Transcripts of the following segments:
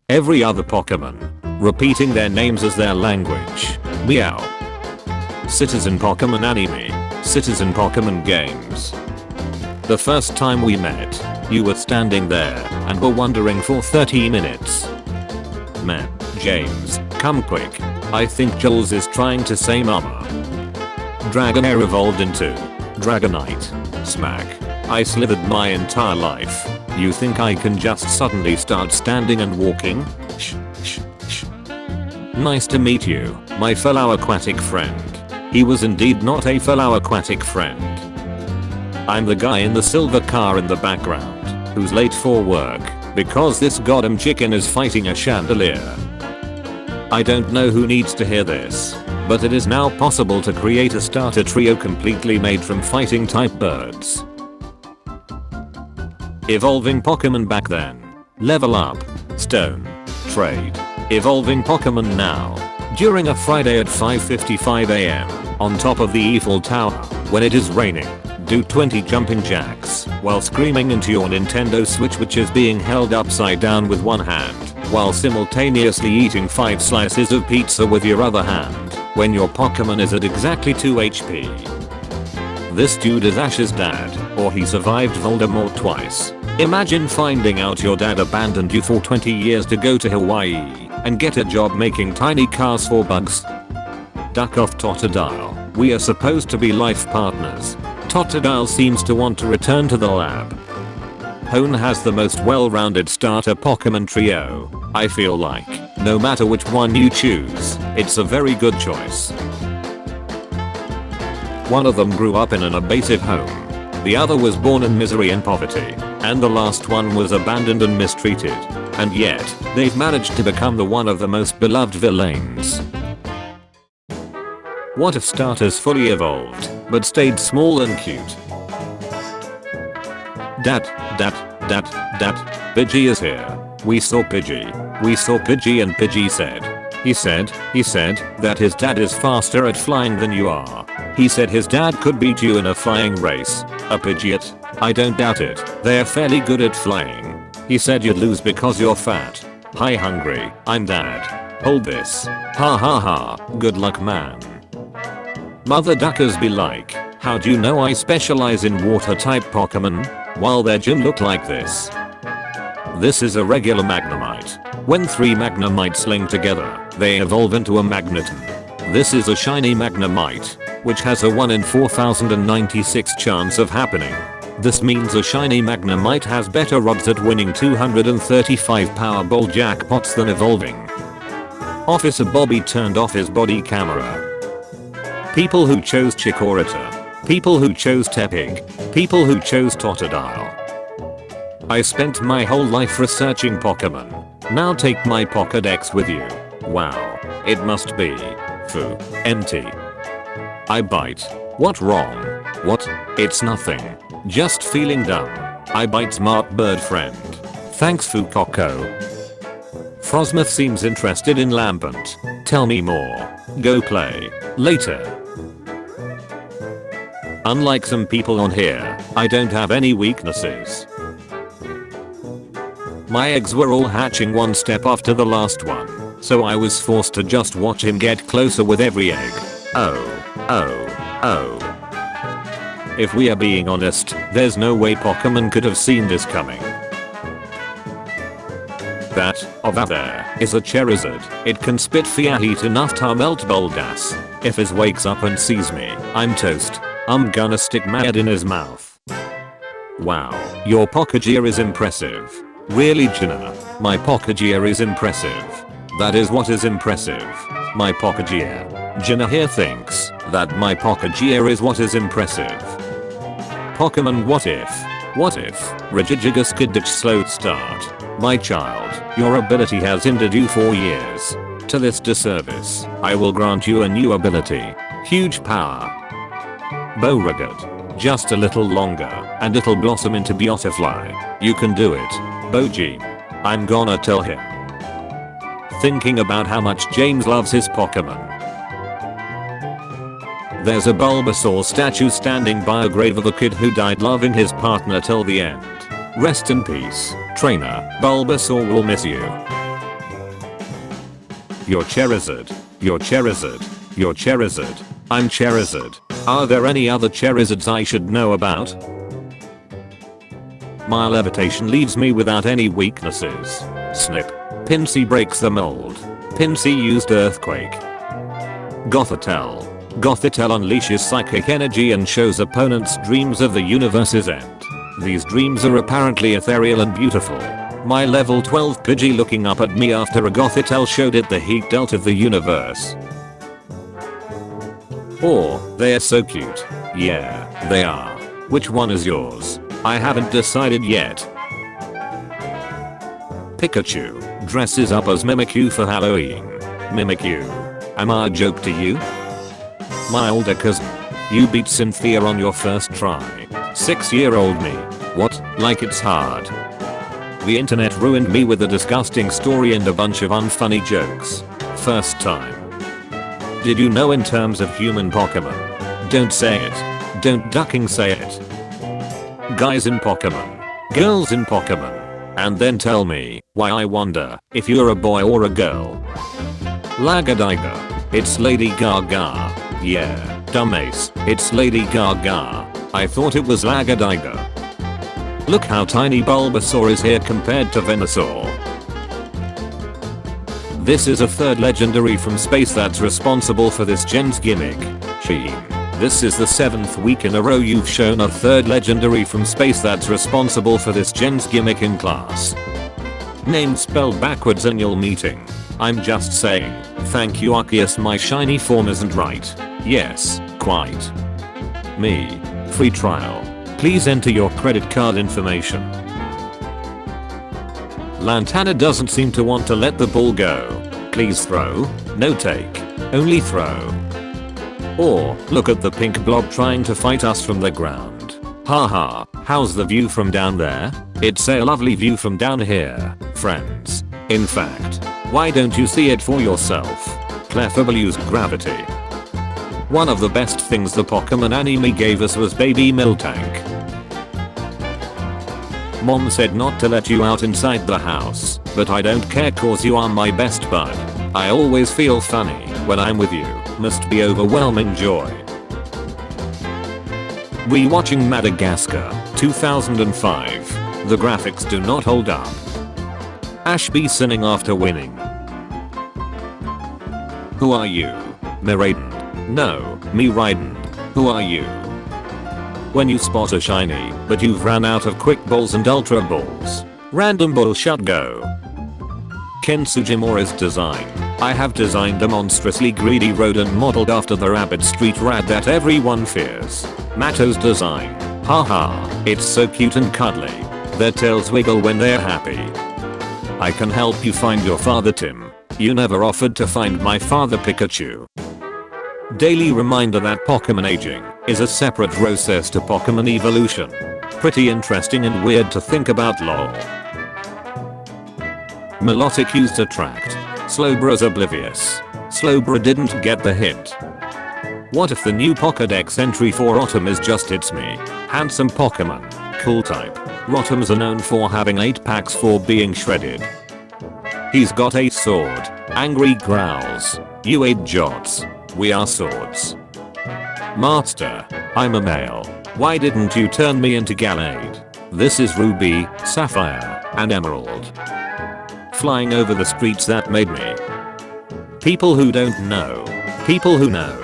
Every other Pokemon. Repeating their names as their language. Meow. Citizen Pokemon anime. Citizen Pokemon games. The first time we met, you were standing there and were wondering for 30 minutes. Man, James, come quick. I think Jules is trying to say mama. Dragonair evolved into Dragonite. Smack. I slithered my entire life. You think I can just suddenly start standing and walking? Shh. Nice to meet you, my fellow aquatic friend. He was indeed not a fellow aquatic friend. I'm the guy in the silver car in the background, who's late for work, because this goddamn chicken is fighting a chandelier. I don't know who needs to hear this, but it is now possible to create a starter trio completely made from fighting type birds. Evolving Pokemon back then. Level up. Stone. Trade. Evolving Pokemon now. During a Friday at 5:55 am, on top of the Eiffel Tower, when it is raining, do 20 jumping jacks while screaming into your Nintendo Switch, which is being held upside down with one hand, while simultaneously eating 5 slices of pizza with your other hand, when your Pokemon is at exactly 2 HP. This dude is Ash's dad, or he survived Voldemort twice. Imagine finding out your dad abandoned you for 20 years to go to Hawaii and get a job making tiny cars for bugs. Duck off, Totodile. We are supposed to be life partners. Totodile seems to want to return to the lab. Hone has the most well-rounded starter Pokemon trio. I feel like, no matter which one you choose, it's a very good choice. One of them grew up in an abusive home. The other was born in misery and poverty. And the last one was abandoned and mistreated. And yet, they've managed to become the one of the most beloved villains. What if starters fully evolved, but stayed small and cute? Dat, Pidgey is here. We saw Pidgey and Pidgey said that his dad is faster at flying than you are. He said his dad could beat you in a flying race. A Pidgeot? I don't doubt it. They're fairly good at flying. He said you'd lose because you're fat. Hi hungry, I'm dad. Hold this. Ha ha ha, good luck man. Mother duckers be like, how do you know I specialize in water type Pokemon? While their gym look like this. This is a regular Magnemite. When 3 Magnemites link together, they evolve into a Magneton. This is a shiny Magnemite, which has a 1 in 4096 chance of happening. This means a shiny Magnemite has better odds at winning 235 Powerball jackpots than evolving. Officer Bobby turned off his body camera. People who chose Chikorita. People who chose Tepig. People who chose Totodile. I spent my whole life researching Pokemon. Now take my Pokédex with you. Wow. It must be. Foo. Empty. I bite. What wrong? What? It's nothing. Just feeling dumb. I bite smart bird friend. Thanks Fukoko. Frosmoth seems interested in Lampant. Tell me more. Go play. Later. Unlike some people on here, I don't have any weaknesses. My eggs were all hatching one step after the last one, so I was forced to just watch him get closer with every egg. Oh. If we are being honest, there's no way Pokemon could have seen this coming. That, over there, is a Charizard. It can spit fire heat enough to melt Boldas. If his wakes up and sees me, I'm toast. I'm gonna stick my head in his mouth. Wow, your Pokegear is impressive. Really Jenna, my Pokegear is impressive. That is what is impressive. My Pokegear. Jenna here thinks that my Pokegear is what is impressive. Pokemon what if? What if? Regigigas Kidich slow start. My child, your ability has hindered you for years. To this disservice, I will grant you a new ability. Huge power. Beauregard. Just a little longer, and it'll blossom into Beautifly. You can do it. Boji. I'm gonna tell him. Thinking about how much James loves his Pokemon. There's a Bulbasaur statue standing by a grave of a kid who died loving his partner till the end. Rest in peace, trainer. Bulbasaur will miss you. You're Charizard. You're Charizard. You're Charizard. I'm Charizard. Are there any other Charizards I should know about? My levitation leaves me without any weaknesses. Snip. Pinsy breaks the mold. Pinsy used earthquake. Gothitelle. Gothitelle unleashes psychic energy and shows opponents dreams of the universe's end. These dreams are apparently ethereal and beautiful. My level 12 Pidgey looking up at me after a Gothitelle showed it the heat dealt of the universe. Oh, they're so cute. Yeah, they are. Which one is yours? I haven't decided yet. Pikachu dresses up as Mimikyu for Halloween. Mimikyu. Am I a joke to you? My older cousin. You beat Cynthia on your first try. 6-year-old me. What? Like it's hard. The internet ruined me with a disgusting story and a bunch of unfunny jokes. First time. Did you know in terms of human Pokemon? Don't say it. Don't ducking say it. Guys in Pokemon. Girls in Pokemon. And then tell me why I wonder if you're a boy or a girl. Lagadiga. It's Lady Gaga. Yeah, dumbass. It's Lady Gaga. I thought it was Lagadiga. Look how tiny Bulbasaur is here compared to Venusaur. This is a third legendary from space that's responsible for this gen's gimmick. Sheen. This is the 7th week in a row you've shown a third legendary from space that's responsible for this gen's gimmick in class. Name spelled backwards annual meeting. I'm just saying, thank you Arceus, my shiny form isn't right. Yes, quite. Me. Free trial. Please enter your credit card information. Lantana doesn't seem to want to let the ball go. Please throw. No take. Only throw. Or, look at the pink blob trying to fight us from the ground. Haha, how's the view from down there? It's a lovely view from down here, friends. In fact, why don't you see it for yourself? Clefable used gravity. One of the best things the Pokemon anime gave us was Baby Miltank. Mom said not to let you out inside the house, but I don't care cause you are my best bud. I always feel funny when I'm with you. Must be overwhelming joy. Rewatching Madagascar 2005. The graphics do not hold up. Ashby sinning after winning. Who are you? Miraiden. No, me Raiden. Who are you? When you spot a shiny, but you've ran out of quick balls and ultra balls. Random bullshit go. Ken Sugimura's design. I have designed a monstrously greedy rodent modeled after the rabbit street rat that everyone fears. Mato's design. Haha, it's so cute and cuddly. Their tails wiggle when they're happy. I can help you find your father Tim. You never offered to find my father Pikachu. Daily reminder that Pokemon aging is a separate process to Pokemon evolution. Pretty interesting and weird to think about lol. Milotic used Attract. Slobra's oblivious. Slowbra didn't get the hint. What if the new Pokédex entry for Rotom is just it's me? Handsome Pokemon. Cool type. Rotoms are known for having 8 packs for being shredded. He's got a sword. Angry growls. You 8 jots. We are swords. Master. I'm a male. Why didn't you turn me into Gallade? This is Ruby, Sapphire, and Emerald. Flying over the streets that made me. People who don't know. People who know.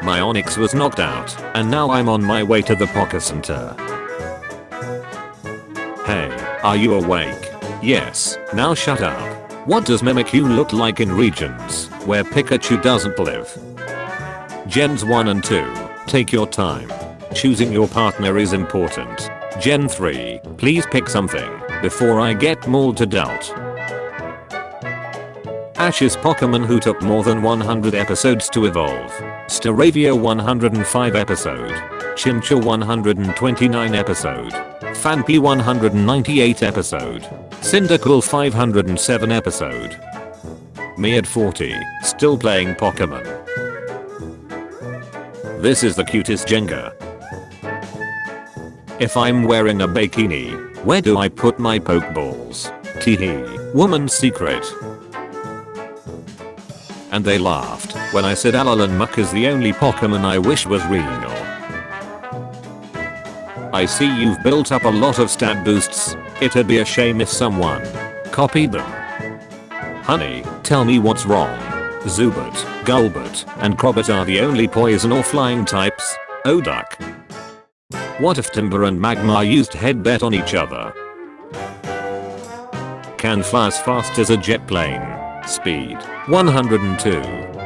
My Onix was knocked out, and now I'm on my way to the Poké Center. Hey, are you awake? Yes, now shut up. What does Mimikyu look like in regions where Pikachu doesn't live? Gens 1 and 2, take your time. Choosing your partner is important. Gen 3, please pick something before I get mauled to doubt. Ash's Pokemon who took more than 100 episodes to evolve. Staravia 105 episode. Chimchar 129 episode. Phanpy 198 episode. Cyndaquil 507 episode. Me at 40, still playing Pokemon. This is the cutest Jenga. If I'm wearing a bikini, where do I put my Pokeballs? Teehee, woman's secret. and they laughed when I said Alolan Muck is the only Pokemon I wish was real. I see you've built up a lot of stat boosts. It'd be a shame if someone copied them. Honey, tell me what's wrong. Zubat, Gulbat, and Crobat are the only poison or flying types. Oh duck. What if Timber and Magmar used headbutt on each other? Can fly as fast as a jet plane. Speed 102.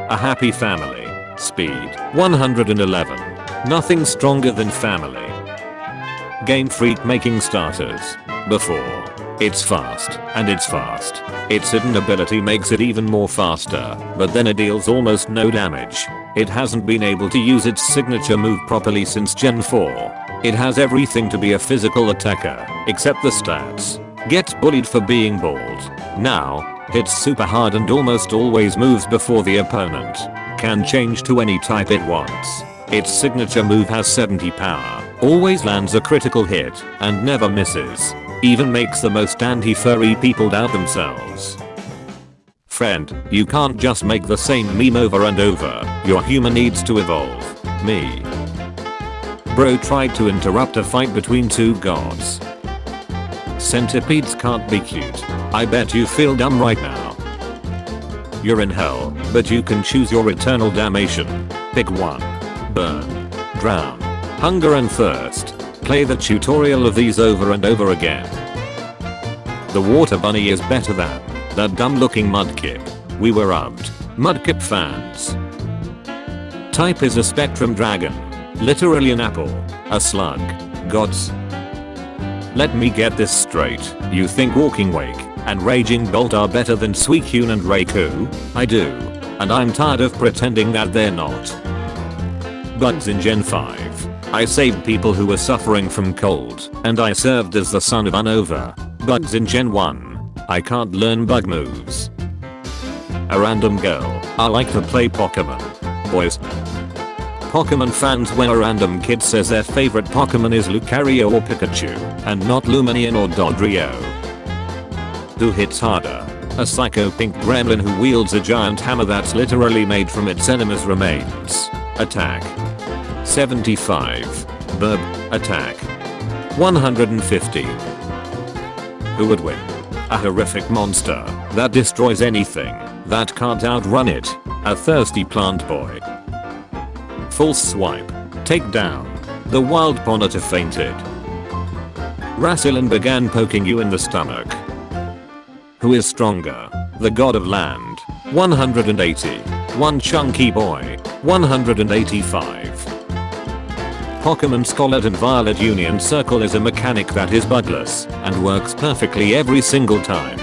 A happy family. Speed 111. Nothing stronger than family. Game Freak making starters. Before. It's fast, and it's fast. Its hidden ability makes it even more faster, but then it deals almost no damage. It hasn't been able to use its signature move properly since Gen 4. It has everything to be a physical attacker, except the stats. Gets bullied for being bald. Now, hits super hard and almost always moves before the opponent. Can change to any type it wants. Its signature move has 70 power, always lands a critical hit, and never misses. Even makes the most anti-furry people doubt themselves. Friend, you can't just make the same meme over and over. Your humor needs to evolve. Me. Bro tried to interrupt a fight between two gods. Centipedes can't be cute. I bet you feel dumb right now. You're in hell, but you can choose your eternal damnation. Pick one. Burn. Drown. Hunger and thirst. Play the tutorial of these over and over again. The water bunny is better than that dumb looking mudkip. We were rubbed. Mudkip fans. Type is a spectrum dragon. Literally an apple. A slug. Gods. Let me get this straight. You think Walking Wake and Raging Bolt are better than Suicune and Raikou? I do. And I'm tired of pretending that they're not. Bugs in Gen 5. I saved people who were suffering from cold, and I served as the son of Unova. Bugs in Gen 1. I can't learn bug moves. A random girl. I like to play Pokemon. Boys. Pokemon fans when a random kid says their favorite Pokemon is Lucario or Pikachu, and not Lumineon or Dodrio. Who hits harder? A psycho pink gremlin who wields a giant hammer that's literally made from its enemy's remains. Attack 75. Burb. Attack 150. Who would win? A horrific monster that destroys anything that can't outrun it. A thirsty plant boy. False swipe. Take down. The wild Ponyta fainted. Rassilon began poking you in the stomach. Who is stronger? The god of land. 180. One chunky boy. 185. Pokemon Scarlet and Violet Union Circle is a mechanic that is bugless and works perfectly every single time.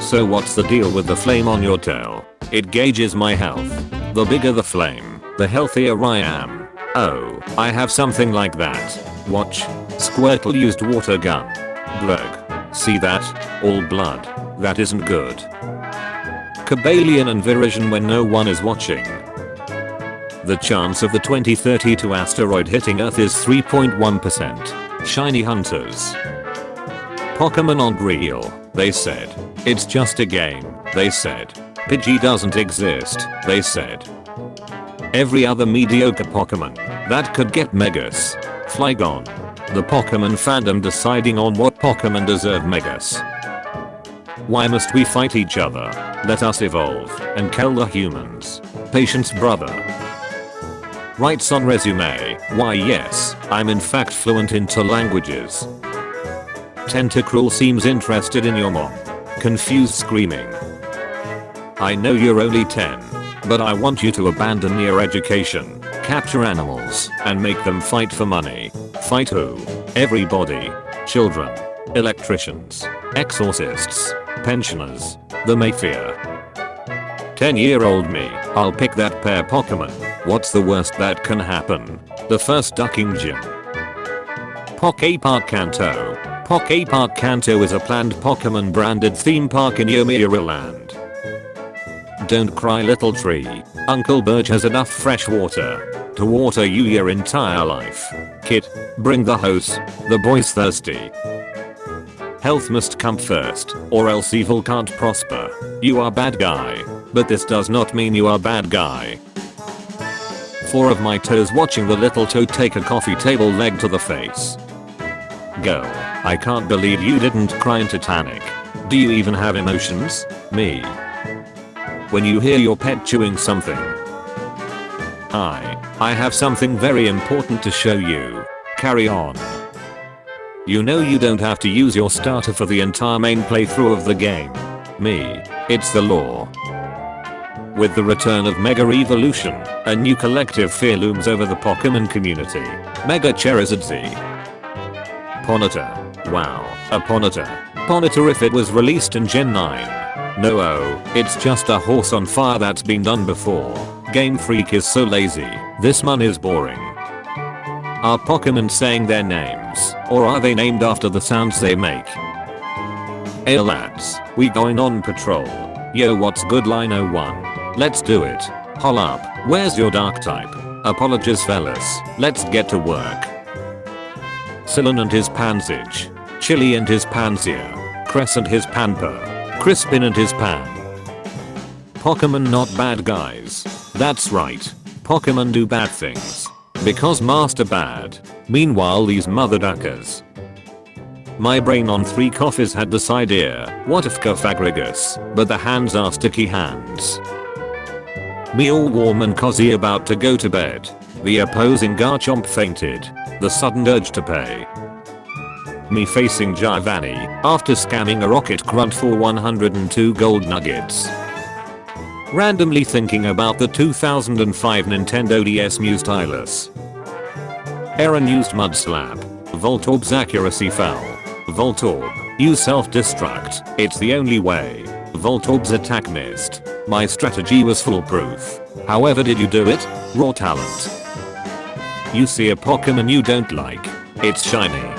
So what's the deal with the flame on your tail? It gauges my health. The bigger the flame, the healthier I am. Oh, I have something like that. Watch. Squirtle used water gun. Blurg. See that? All blood. That isn't good. Cobalion and Virizion when no one is watching. The chance of the 2032 asteroid hitting Earth is 3.1%. Shiny hunters. Pokemon aren't real, they said. It's just a game, they said. Pidgey doesn't exist, they said. Every other mediocre Pokemon that could get Megas. Flygon. The Pokemon fandom deciding on what Pokemon deserve Megas. Why must we fight each other? Let us evolve and kill the humans. Patience brother. Writes on resume, why yes, I'm in fact fluent into languages. Tentacruel seems interested in your mom. Confused screaming. I know you're only 10, but I want you to abandon your education, capture animals, and make them fight for money. Fight who? Everybody. Children. Electricians. Exorcists. Pensioners. The Mafia. 10-year-old me, I'll pick that pair Pokemon. What's the worst that can happen? The first ducking gym. Pokepark Kanto. Pokepark Kanto is a planned Pokemon branded theme park in Yomiuri Land. Don't cry little tree. Uncle Birch has enough fresh water to water you your entire life. Kid, bring the hose. The boy's thirsty. Health must come first, or else evil can't prosper. You are bad guy. But this does not mean you are bad guy. 4 of my toes watching the little toe take a coffee table leg to the face. Go. I can't believe you didn't cry in Titanic. Do you even have emotions? Me. When you hear your pet chewing something. I have something very important to show you. Carry on. You know you don't have to use your starter for the entire main playthrough of the game. Me. It's the law. With the return of Mega Evolution, a new collective fear looms over the Pokemon community. Mega Charizard Z. Ponyta. Wow, a Ponyta. Ponyta if it was released in Gen 9. No, it's just a horse on fire that's been done before. Game Freak is so lazy. This one is boring. Are Pokemon saying their names, or are they named after the sounds they make? Hey lads, we going on patrol. Yo, what's good line 01? Let's do it. Hol up, where's your dark type? Apologies fellas, let's get to work. Sillon and his Pansage. Chili and his Pansia. Cress and his Panper. Crispin and his Pan. Pokemon not bad guys. That's right. Pokemon do bad things. Because master bad. Meanwhile these mother duckers. My brain on 3 coffees had this idea. What if Cofagrigus, but the hands are sticky hands. Me all warm and cozy about to go to bed. The opposing Garchomp fainted. The sudden urge to pay. Me facing Giovanni after scamming a rocket grunt for 102 gold nuggets. Randomly thinking about the 2005 Nintendo DS Mew Stylus. Aaron used Mud Slap. Voltorb's accuracy fell. Voltorb, use self-destruct, it's the only way. Voltorb's attack missed. My strategy was foolproof. However did you do it? Raw talent. You see a Pokemon you don't like. It's shiny.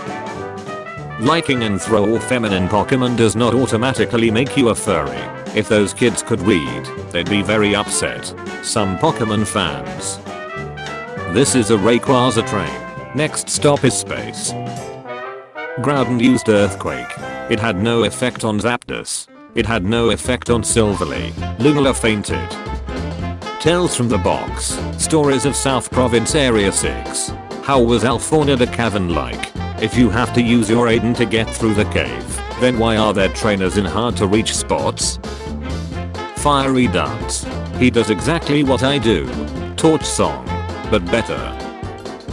Liking and throw or feminine Pokemon does not automatically make you a furry. If those kids could read, they'd be very upset. Some Pokemon fans. This is a Rayquaza train. Next stop is space. Groudon used Earthquake. It had no effect on Zapdos. It had no effect on Silverly. Lunala fainted. Tales from the Box. Stories of South Province Area 6. How was Alforna the Cavern like? If you have to use your Aiden to get through the cave, then why are there trainers in hard to reach spots? Fiery Dance. He does exactly what I do. Torch Song. But better.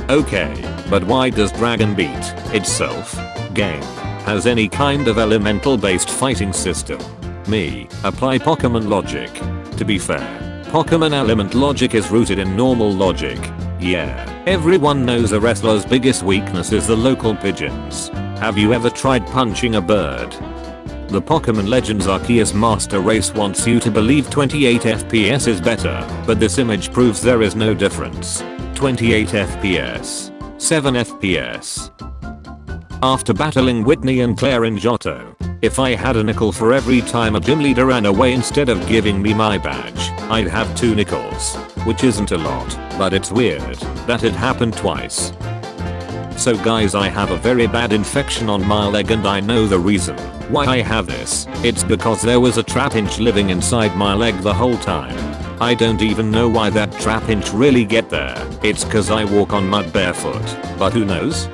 Okay, but why does Dragon Beat itself game has any kind of elemental based fighting system? Me, apply Pokemon logic. To be fair, Pokemon element logic is rooted in normal logic. Yeah, everyone knows a wrestler's biggest weakness is the local pigeons. Have you ever tried punching a bird? The Pokemon Legends Arceus Master Race wants you to believe 28 FPS is better, but this image proves there is no difference. 28 FPS. 7 FPS. After battling Whitney and Claire in Johto, if I had a nickel for every time a gym leader ran away instead of giving me my badge, I'd have 2 nickels, which isn't a lot, but it's weird that it happened twice. So guys, I have a very bad infection on my leg and I know the reason why I have this. It's because there was a trapinch living inside my leg the whole time. I don't even know why that trapinch really get there. It's cause I walk on mud barefoot, but who knows?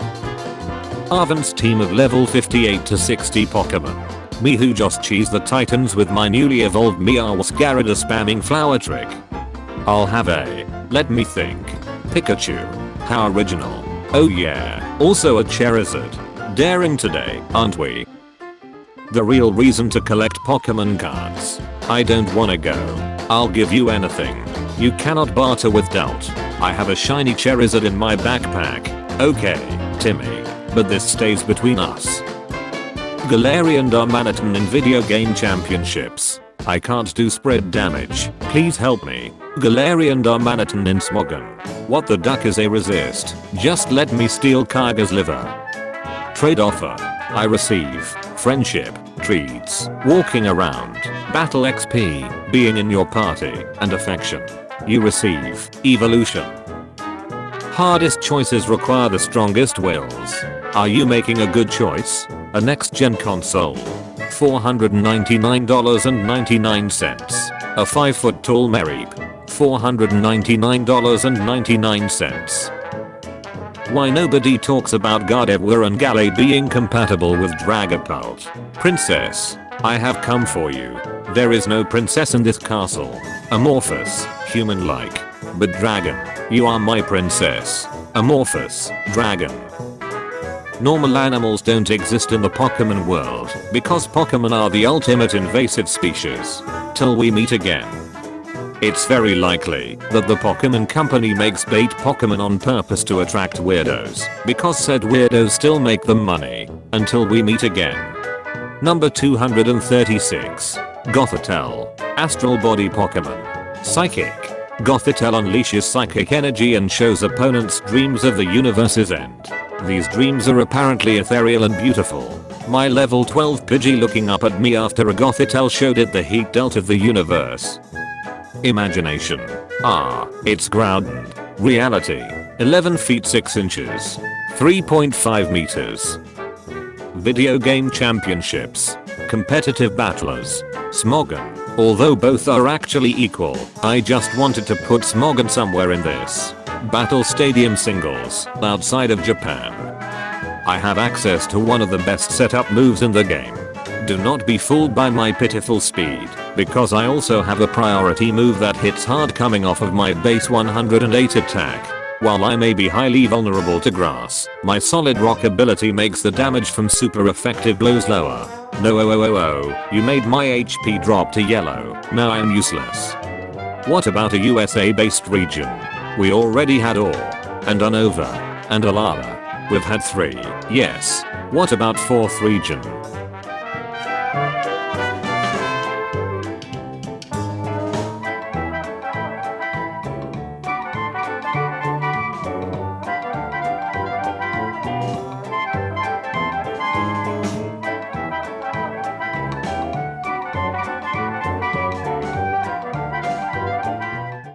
Arven's team of level 58 to 60 Pokemon. Me who just cheese the Titans with my newly evolved Meowth Gyarados spamming flower trick. I'll have a, let me think. Pikachu. How original. Oh yeah, also a Charizard. Daring today, aren't we? The real reason to collect Pokemon cards. I don't wanna go. I'll give you anything. You cannot barter with doubt. I have a shiny Charizard in my backpack. Okay, Timmy. But this stays between us. Galarian Darmanitan in video game championships. I can't do spread damage. Please help me. Galarian Darmanitan in Smogon. What the duck is a resist? Just let me steal Kaga's liver. Trade offer. I receive friendship, treats, walking around, battle XP, being in your party, and affection. You receive evolution. Hardest choices require the strongest wills. Are you making a good choice? A next gen console. $499.99. A 5-foot tall Merreep. $499.99. Why nobody talks about Gardevoir and Galley being compatible with Dragapult? Princess, I have come for you. There is no princess in this castle. Amorphous, human-like. But dragon, you are my princess. Amorphous, dragon. Normal animals don't exist in the Pokemon world because Pokemon are the ultimate invasive species. Till we meet again. It's very likely that the Pokemon company makes bait Pokemon on purpose to attract weirdos because said weirdos still make them money. Until we meet again. Number 236. Gothitelle. Astral Body Pokemon. Psychic. Gothitelle unleashes psychic energy and shows opponents dreams of the universe's end. These dreams are apparently ethereal and beautiful. My level 12 Pidgey looking up at me after a Gothitelle showed it the heat dealt of the universe. Imagination. It's grounded. Reality. 11 feet 6 inches. 3.5 meters. Video game championships. Competitive battlers. Smogon. Although both are actually equal, I just wanted to put Smogon somewhere in this. Battle Stadium singles outside of Japan. I have access to one of the best setup moves in the game. Do not be fooled by my pitiful speed, because I also have a priority move that hits hard coming off of my base 108 attack. While I may be highly vulnerable to grass, my solid rock ability makes the damage from super effective blows lower. No, you made my HP drop to yellow. Now I'm useless. What about a USA based region? We already had Ore, and Unova, and Alara. We've had 3, yes. What about 4th region?